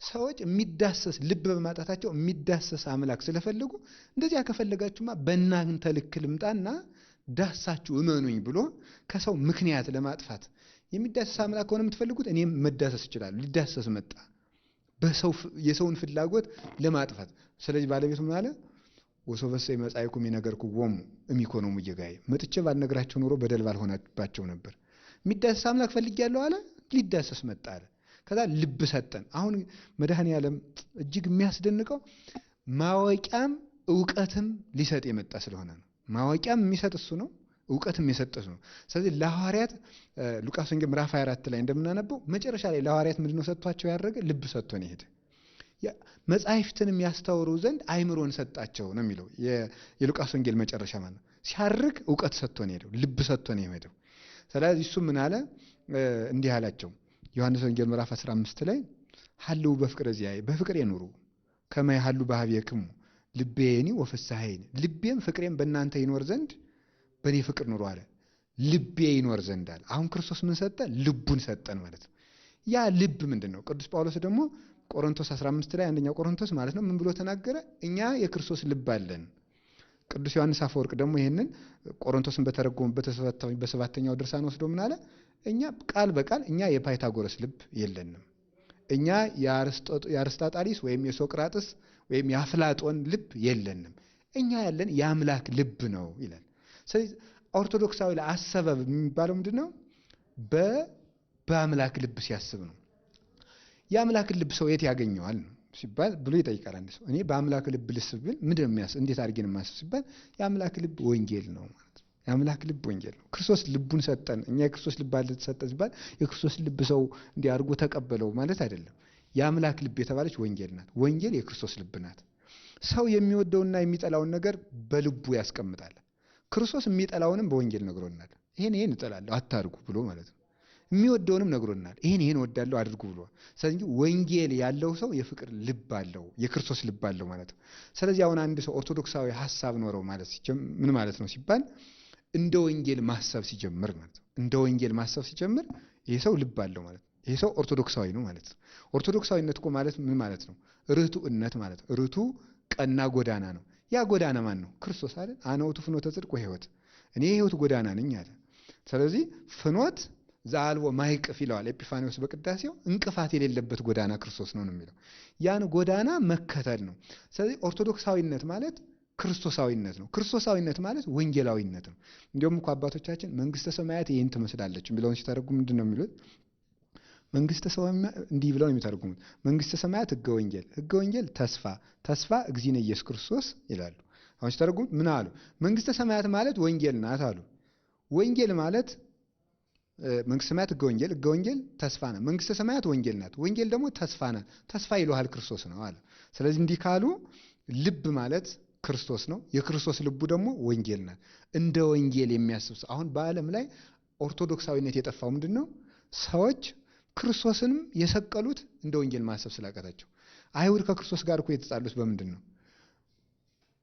ሰዎች የሚዳሰስ ልብ በማጣታቸው የሚዳሰስ አምላክ ስለፈለጉ እንደዚያ ከፈለጋችሁማ በእናንተ ልክ ልምጣና ዳሳችሁ እመኑኝ ብሎ ከሰው ምክንያት ለማጥፋት የሚዳሰስ አምላክ ከሆነ የምትፈልጉት እኔም መዳሰስ እችላለሁ። ሊዳሰስ መጣ የሰውን ፍላጎት ለማጥፋት። ስለዚህ ባለቤቱ ምን አለ? ወሶበሰ መጻይኩም የነገርኩዎሙ እሚኮኖሙ እየጋየ፣ መጥቼ ባልነግራቸው ኖሮ በደል ባልሆነባቸው ነበር። የሚዳሰስ አምላክ ፈልጌያለሁ አለ፣ ሊዳሰስ መጣ አለ። ከዛ ልብ ሰጠን። አሁን መድኃኔዓለም እጅግ የሚያስደንቀው ማወቂያም እውቀትም ሊሰጥ የመጣ ስለሆነ ነው። ማወቂያም የሚሰጥ እሱ ነው፣ እውቀትም የሰጠ እሱ ነው። ስለዚህ ለሐዋርያት ሉቃስ ወንጌል ምዕራፍ 24 ላይ እንደምናነበው መጨረሻ ላይ ለሐዋርያት ምንድነው ሰጥቷቸው ያደረገ? ልብ ሰጥቶ ነው የሄደ። መጻሕፍትን የሚያስተውሩ ዘንድ አይምሮን ሰጣቸው ነው የሚለው የሉቃስ ወንጌል መጨረሻ ማለት ነው። ሲያርግ እውቀት ሰጥቶ ነው የሄደው፣ ልብ ሰጥቶ ነው የሄደው። ስለዚህ እሱ ምን አለ? እንዲህ አላቸው ዮሐንስ ወንጌል ምዕራፍ 15 ላይ ሀልው በፍቅረ ዚአየ፣ በፍቅሬ ኑሩ ከመ ይሀሉ በኀቤክሙ ልቤኒ ወፍስሐዬኒ፣ ልቤም ፍቅሬም በእናንተ ይኖር ዘንድ በእኔ ፍቅር ኑሩ አለ። ልቤ ይኖር ዘንድ አለ። አሁን ክርስቶስ ምን ሰጠ? ልቡን ሰጠን ማለት ነው። ያ ልብ ምንድን ነው? ቅዱስ ጳውሎስ ደግሞ ቆሮንቶስ 15 ላይ አንደኛው ቆሮንቶስ ማለት ነው ምን ብሎ ተናገረ? እኛ የክርስቶስ ልብ አለን። ቅዱስ ዮሐንስ አፈወርቅ ደግሞ ይሄንን ቆሮንቶስን በተረጎመበት በሰባተኛው ድርሳን ወስዶ ምን አለ? እኛ ቃል በቃል እኛ የፓይታጎረስ ልብ የለንም፣ እኛ የአርስጣጣሊስ ወይም የሶቅራጥስ ወይም የአፍላጦን ልብ የለንም፣ እኛ ያለን የአምላክ ልብ ነው ይላል። ስለዚህ ኦርቶዶክሳዊ ለአሰበ የሚባለው ምንድነው? በአምላክ ልብ ሲያስብ ነው። የአምላክን ልብ ሰው የት ያገኘዋል ነው ሲባል ብሎ ይጠይቃል አንድ ሰው። እኔ በአምላክ ልብ ልስብ ብል ምንድነው የሚያስብ? እንዴት አድርጌ ነው የማስብ ሲባል የአምላክ ልብ ወንጌል ነው ማለት ነው። የአምላክ ልብ ወንጌል ነው። ክርስቶስ ልቡን ሰጠን። እኛ የክርስቶስ ልብ አለ ተሰጠ ሲባል የክርስቶስ ልብ ሰው እንዲህ አድርጎ ተቀበለው ማለት አይደለም። የአምላክ ልብ የተባለች ወንጌል ናት። ወንጌል የክርስቶስ ልብ ናት። ሰው የሚወደውና የሚጠላውን ነገር በልቡ ያስቀምጣል። ክርስቶስ የሚጠላውንም በወንጌል ነግሮናል። ይሄን እጠላለሁ አታድርጉ ብሎ ማለት ነው። የሚወደውንም ነግሮናል። ይሄን እወዳለሁ አድርጉ ብሎ። ስለዚህ ወንጌል ያለው ሰው የፍቅር ልብ አለው፣ የክርስቶስ ልብ አለው ማለት ነው። ስለዚህ አሁን አንድ ሰው ኦርቶዶክሳዊ ሐሳብ ኖረው ማለት ምን ማለት ነው ሲባል እንደ ወንጌል ማሰብ ሲጀምር ማለት ነው። እንደ ወንጌል ማሰብ ሲጀምር ይሄ ሰው ልብ አለው ማለት ነው። ይሄ ሰው ኦርቶዶክሳዊ ነው ማለት ነው። ኦርቶዶክሳዊነት እኮ ማለት ምን ማለት ነው? ርቱዕነት ማለት ነው። ርቱ ቀና ጎዳና ነው። ያ ጎዳና ማን ነው? ክርስቶስ አይደል? አነ ውእቱ ፍኖተ ጽድቅ ወሕይወት፣ እኔ የሕይወት ጎዳና ነኝ አለ። ስለዚህ ፍኖት ዘአልቦ ማይቅፍ ይለዋል ኤጲፋኒዎስ በቅዳሴው። እንቅፋት የሌለበት ጎዳና ክርስቶስ ነው የሚለው። ያን ጎዳና መከተል ነው። ስለዚህ ኦርቶዶክሳዊነት ማለት ክርስቶሳዊነት ነው። ክርስቶሳዊነት ማለት ወንጌላዊነት ነው። እንዲሁም እኮ አባቶቻችን መንግስተ ሰማያት ይህን ትመስላለች የሚለውን ሲተረጉም ምንድን ነው የሚሉት? መንግስተ ሰማያት እንዲህ ብለው ነው የሚተረጉሙት። መንግስተ ሰማያት ህገ ወንጌል፣ ህገ ወንጌል ተስፋ፣ ተስፋ እግዚእነ ኢየሱስ ክርስቶስ ይላሉ። አሁን ሲተረጉሙት ምን አሉ? መንግስተ ሰማያት ማለት ወንጌል ናት አሉ። ወንጌል ማለት መንግስተ ሰማያት ህገ ወንጌል፣ ህገ ወንጌል ተስፋ ናት። መንግስተ ሰማያት ወንጌል ናት፣ ወንጌል ደግሞ ተስፋ ናት። ተስፋ ይለዋል ክርስቶስ ነው አለ። ስለዚህ እንዲህ ካሉ ልብ ማለት ክርስቶስ ነው። የክርስቶስ ልቡ ደግሞ ወንጌል ናት። እንደ ወንጌል የሚያስብ ሰው አሁን በዓለም ላይ ኦርቶዶክሳዊነት የጠፋው ምንድን ነው? ሰዎች ክርስቶስንም የሰቀሉት እንደ ወንጌል ማሰብ ስላቃታቸው። አይሁድ ከክርስቶስ ጋር እኮ የተጣሉት በምንድን ነው?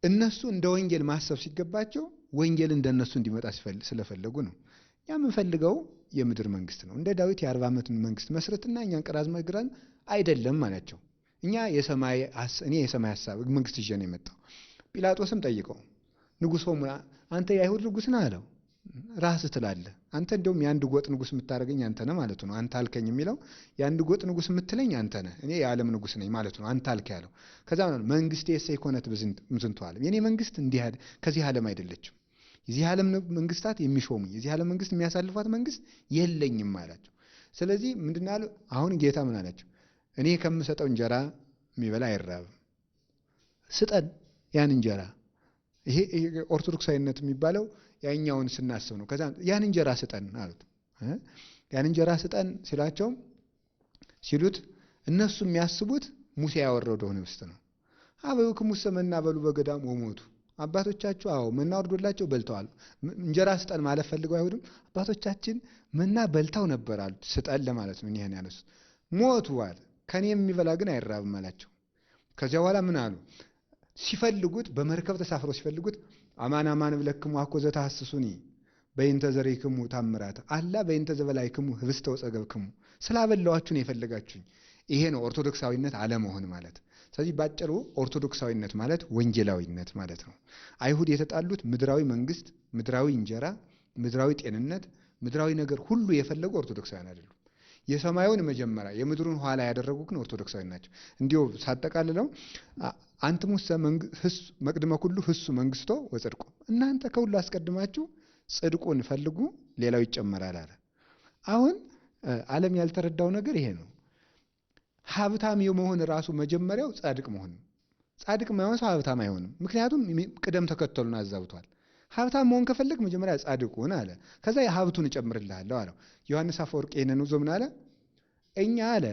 እነሱ እንደ ወንጌል ማሰብ ሲገባቸው ወንጌል እንደነሱ እንዲመጣ ስለፈለጉ ነው። እኛ የምንፈልገው የምድር መንግስት ነው። እንደ ዳዊት የ40 ዓመት መንግስት መስረትና እኛን ቀራዝማ ግራን አይደለም አላቸው። እኔ የሰማይ ሐሳብ መንግስት ይዤ ነው የመጣው። ጲላጦስም ጠይቀው ንጉሥ ሆሙ አንተ የአይሁድ ንጉሥ ነህ አለው። ራስህ ትላለህ አንተ እንደውም የአንድ ጎጥ ንጉሥ የምታደርገኝ አንተ ነህ ማለቱ ነው። አንተ አልከኝ የሚለው የአንድ ጎጥ ንጉሥ የምትለኝ አንተ ነህ፣ እኔ የዓለም ንጉሥ ነኝ ማለቱ ነው። አንተ አልክ ያለው። ከዛ ነው መንግስቴ የሰይኮነት በዝንቱ ዓለም፣ የኔ መንግስት እንዲህ ከዚህ ዓለም አይደለችም። የዚህ ዓለም መንግስታት የሚሾሙኝ የዚህ ዓለም መንግስት የሚያሳልፏት መንግስት የለኝም አላቸው። ስለዚህ ምንድን አሉ? አሁን ጌታ ምን አላቸው? እኔ ከምሰጠው እንጀራ የሚበላ አይራብም፣ ስጠን ያን እንጀራ። ይሄ ኦርቶዶክሳዊነት የሚባለው ያኛውን ስናስብ ነው። ከዛ ያን እንጀራ ስጠን አሉት። ያን እንጀራ ስጠን ሲሉት እነሱ የሚያስቡት ሙሴ ያወረደውን ህብስት ነው። አበዊክሙ መና በሉ በገዳም ወሞቱ፣ አባቶቻችሁ መና ወርዶላቸው በልተዋል። እንጀራ ስጠን ማለት ፈልገው አይሁድም አባቶቻችን መና በልተው ነበር አሉት። ስጠን ለማለት ነው ይሄን ያነሱት። ሞቱ አለ። ከኔ የሚበላ ግን አይራብም አላቸው። ከዚያ በኋላ ምን አሉ? ሲፈልጉት በመርከብ ተሳፍረው ሲፈልጉት አማን አማን ብለክሙ አኮ ዘታሐስሱኒ በእንተ ዘሪክሙ ታምራት አላ በእንተ ዘበላይክሙ ህብስተ ወጸገብክሙ፣ ስላበላዋችሁ ነው የፈለጋችሁኝ። ይሄ ነው ኦርቶዶክሳዊነት አለመሆን ማለት። ስለዚህ ባጭሩ ኦርቶዶክሳዊነት ማለት ወንጌላዊነት ማለት ነው። አይሁድ የተጣሉት ምድራዊ መንግስት፣ ምድራዊ እንጀራ፣ ምድራዊ ጤንነት፣ ምድራዊ ነገር ሁሉ የፈለጉ ኦርቶዶክሳውያን አይደሉም። የሰማዩን መጀመሪያ የምድሩን ኋላ ያደረጉ ግን ኦርቶዶክሳዊ ናቸው። እንዲሁ ሳጠቃልለው አንትሙሰ መቅድመ ኩሉ ህሱ መንግስቶ ወጽድቁ፣ እናንተ ከሁሉ አስቀድማችሁ ጽድቁን ፈልጉ ሌላው ይጨመራል አለ። አሁን ዓለም ያልተረዳው ነገር ይሄ ነው። ሀብታም የመሆን ራሱ መጀመሪያው ጻድቅ መሆን ነው። ጻድቅ የማይሆን ሰው ሀብታም አይሆንም። ምክንያቱም ቅደም ተከተሉን አዛብቷል። ሀብታም መሆን ከፈለግ መጀመሪያ ጻድቁን አለ፣ ከዛ የሀብቱን እጨምርልሃለሁ አለው። ዮሐንስ አፈወርቅ ይሄንን ዞ ምን አለ? እኛ አለ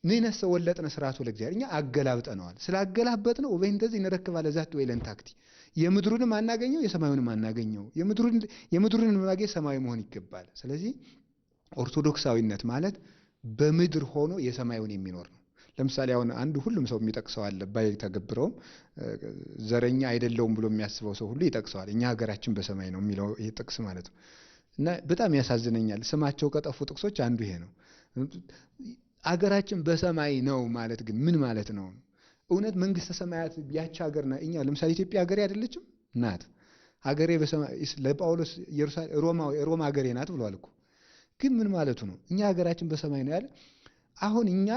ንነሰ ወለጥነ ስርዓቱ ለእግዚአብሔር፣ እኛ አገላብጠነዋል። ስላገላበጥነው ወበእንተዚህ እንረክባለ ዛቲ ወይለን ታክቲ፣ የምድሩንም አናገኘው የሰማዩንም አናገኘው። የምድሩን ማግኘት ሰማያዊ መሆን ይገባል። ስለዚህ ኦርቶዶክሳዊነት ማለት በምድር ሆኖ የሰማዩን የሚኖር ነው። ለምሳሌ አሁን አንዱ ሁሉም ሰው የሚጠቅሰው አለ፣ ባይተገብረውም ዘረኛ አይደለውም ብሎ የሚያስበው ሰው ሁሉ ይጠቅሰዋል። እኛ ሀገራችን በሰማይ ነው የሚለው ይሄ ጥቅስ ማለት ነው። እና በጣም ያሳዝነኛል። ስማቸው ከጠፉ ጥቅሶች አንዱ ይሄ ነው። አገራችን በሰማይ ነው ማለት ግን ምን ማለት ነው? እውነት መንግስተ ሰማያት ያች ሀገር ና እኛ ለምሳሌ ኢትዮጵያ ሀገሬ አይደለችም ናት። ሀገሬ በሰማይ ለጳውሎስ ሮማ ሀገሬ ናት ብሏል እኮ። ግን ምን ማለቱ ነው? እኛ ሀገራችን በሰማይ ነው ያለ። አሁን እኛ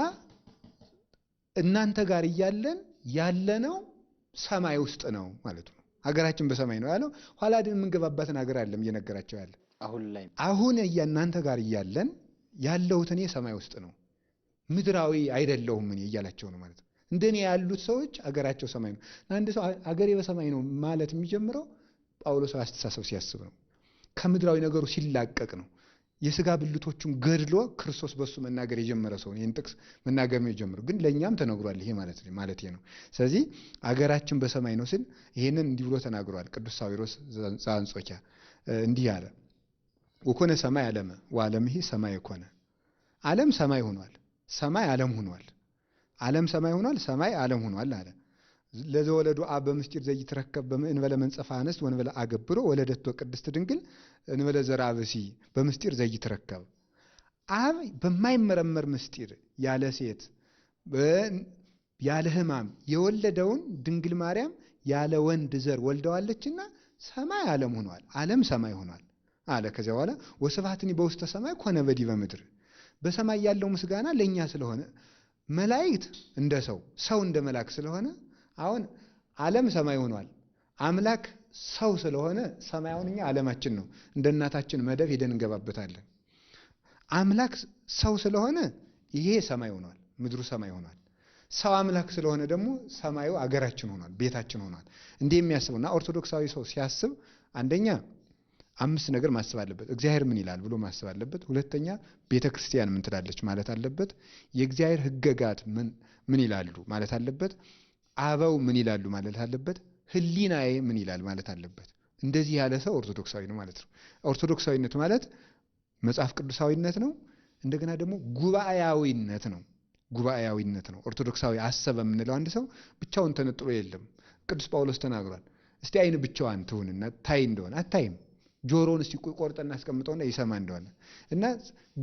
እናንተ ጋር እያለን ያለነው ሰማይ ውስጥ ነው ማለቱ ነው። ሀገራችን በሰማይ ነው ያለው። ኋላ ግን የምንገባባትን ሀገር አይደለም እየነገራቸው ያለ። አሁን እናንተ ጋር እያለን ያለሁት እኔ ሰማይ ውስጥ ነው፣ ምድራዊ አይደለሁም እኔ እያላቸው ነው ማለት ነው። እንደኔ ያሉት ሰዎች አገራቸው ሰማይ ነው። አንድ ሰው አገሬ በሰማይ ነው ማለት የሚጀምረው ጳውሎስ አስተሳሰብ ሲያስብ ነው። ከምድራዊ ነገሩ ሲላቀቅ ነው። የሥጋ ብልቶቹን ገድሎ ክርስቶስ በሱ መናገር የጀመረ ሰው ይህን ጥቅስ መናገር ነው የጀመረው። ግን ለእኛም ተነግሯል ይሄ ማለት ነው። ስለዚህ አገራችን በሰማይ ነው ሲል ይሄንን እንዲህ ብሎ ተናግሯል ቅዱስ ሳዊሮስ ዘአንጾኪያ እንዲህ አለ። ወኮነ ሰማይ ዓለመ ወዓለምሂ ሰማይ ኮነ። ዓለም ሰማይ ሆኗል፣ ሰማይ ዓለም ሆኗል። ዓለም ሰማይ ሆኗል፣ ሰማይ ዓለም ሆኗል አለ። ለዘወለዱ አብ በምስጢር ዘይትረከብ በእንበለ መንጸፋ አንስት ወንበለ አገብሮ ወለደቶ ቅድስት ድንግል እንበለ ዘርአ ብእሲ በምስጢር ዘይትረከብ። አብ በማይመረመር ምስጢር ያለ ሴት ያለ ሕማም የወለደውን ድንግል ማርያም ያለ ወንድ ዘር ወልደዋለችና ሰማይ ዓለም ሆኗል፣ ዓለም ሰማይ ሆኗል። አለ። ከዚያ በኋላ ወስብሐትኒ በውስተ ሰማይ ኮነ በዲበ ምድር፣ በሰማይ ያለው ምስጋና ለኛ ስለሆነ መላእክት እንደ ሰው እንደ መልአክ ስለሆነ አሁን ዓለም ሰማይ ሆኗል። አምላክ ሰው ስለሆነ ሰማያውን እኛ ዓለማችን ነው። እንደ እናታችን መደብ ሄደን እንገባበታለን። አምላክ ሰው ስለሆነ ይሄ ሰማይ ሆኗል፣ ምድሩ ሰማይ ሆኗል። ሰው አምላክ ስለሆነ ደግሞ ሰማዩ አገራችን ሆኗል፣ ቤታችን ሆኗል። እንዲህ የሚያስበውና ኦርቶዶክሳዊ ሰው ሲያስብ አንደኛ 5 ነገር ማሰብ አለበት። እግዚአብሔር ምን ይላል ብሎ ማሰብ አለበት። ሁለተኛ ቤተ ክርስቲያን ምን ትላለች ማለት አለበት። የእግዚአብሔር ሕገጋት ምን ይላሉ ማለት አለበት። አበው ምን ይላሉ ማለት አለበት። ሕሊናዬ ምን ይላል ማለት አለበት። እንደዚህ ያለ ሰው ኦርቶዶክሳዊ ነው ማለት ነው። ኦርቶዶክሳዊነት ማለት መጽሐፍ ቅዱሳዊነት ነው። እንደገና ደግሞ ጉባኤያዊነት ነው። ጉባኤያዊነት ነው። ኦርቶዶክሳዊ አሰበ የምንለው አንድ ሰው ብቻውን ተነጥሎ የለም። ቅዱስ ጳውሎስ ተናግሯል። እስቲ አይን ብቻዋን ትሁንና ታይ እንደሆነ አታይም። ጆሮውን እስቲ ቆርጠና አስቀምጠውና ይሰማ እንደሆነ እና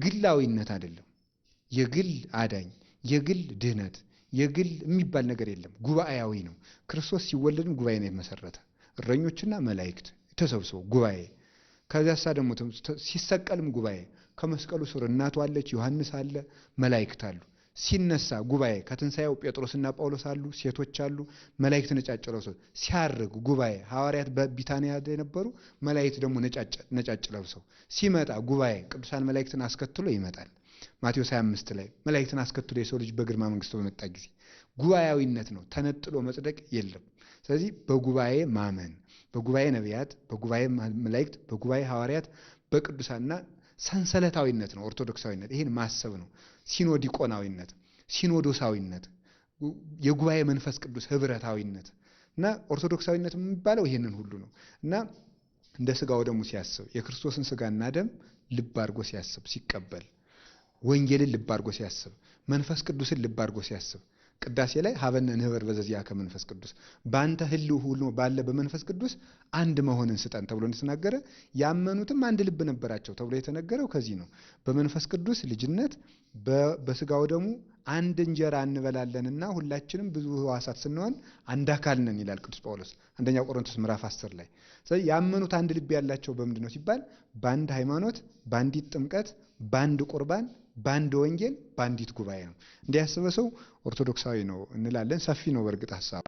ግላዊነት አይደለም። የግል አዳኝ፣ የግል ድህነት፣ የግል የሚባል ነገር የለም። ጉባኤያዊ ነው። ክርስቶስ ሲወለድም ጉባኤ ነው የመሰረተ። እረኞችና መላእክት ተሰብስበው ጉባኤ። ከዚያሳ ደግሞ ሲሰቀልም ጉባኤ። ከመስቀሉ ስር እናቱ አለች፣ ዮሐንስ አለ፣ መላእክት አሉ። ሲነሳ ጉባኤ። ከትንሣኤው ጴጥሮስና ጳውሎስ አሉ፣ ሴቶች አሉ፣ መላእክት ነጫጭ ለብሰው። ሲያርግ ጉባኤ። ሐዋርያት በቢታንያ የነበሩ መላእክት ደግሞ ነጫጭ ለብሰው። ሲመጣ ጉባኤ። ቅዱሳን መላእክትን አስከትሎ ይመጣል። ማቴዎስ 25 ላይ መላእክትን አስከትሎ የሰው ልጅ በግርማ መንግስቱ በመጣ ጊዜ ጉባኤያዊነት ነው። ተነጥሎ መጽደቅ የለም። ስለዚህ በጉባኤ ማመን፣ በጉባኤ ነቢያት፣ በጉባኤ መላእክት፣ በጉባኤ ሐዋርያት፣ በቅዱሳንና ሰንሰለታዊነት ነው ኦርቶዶክሳዊነት። ይህን ማሰብ ነው። ሲኖዲቆናዊነት፣ ሲኖዶሳዊነት፣ የጉባኤ መንፈስ ቅዱስ ህብረታዊነት እና ኦርቶዶክሳዊነት የሚባለው ይህንን ሁሉ ነው እና እንደ ስጋው ደሙ ሲያስብ የክርስቶስን ስጋና ደም ልብ አድርጎ ሲያስብ ሲቀበል፣ ወንጌልን ልብ አድርጎ ሲያስብ፣ መንፈስ ቅዱስን ልብ አድርጎ ሲያስብ ቅዳሴ ላይ ሀበነ ንህበር በዘዚአከ መንፈስ ቅዱስ በአንተ ህልው ሁሉ ባለ በመንፈስ ቅዱስ አንድ መሆንን ስጠን ተብሎ እንደተናገረ ያመኑትም አንድ ልብ ነበራቸው ተብሎ የተነገረው ከዚህ ነው። በመንፈስ ቅዱስ ልጅነት በስጋው ደግሞ አንድ እንጀራ እንበላለንና ሁላችንም ብዙ ሕዋሳት ስንሆን አንድ አካል ነን ይላል ቅዱስ ጳውሎስ አንደኛ ቆሮንቶስ ምዕራፍ 10 ላይ። ስለዚህ ያመኑት አንድ ልብ ያላቸው በምንድን ነው ሲባል በአንድ ሃይማኖት፣ በአንዲት ጥምቀት፣ በአንድ ቁርባን፣ በአንድ ወንጌል፣ በአንዲት ጉባኤ ነው። እንዲያስበ ሰው ኦርቶዶክሳዊ ነው እንላለን። ሰፊ ነው በእርግጥ ሐሳቡ።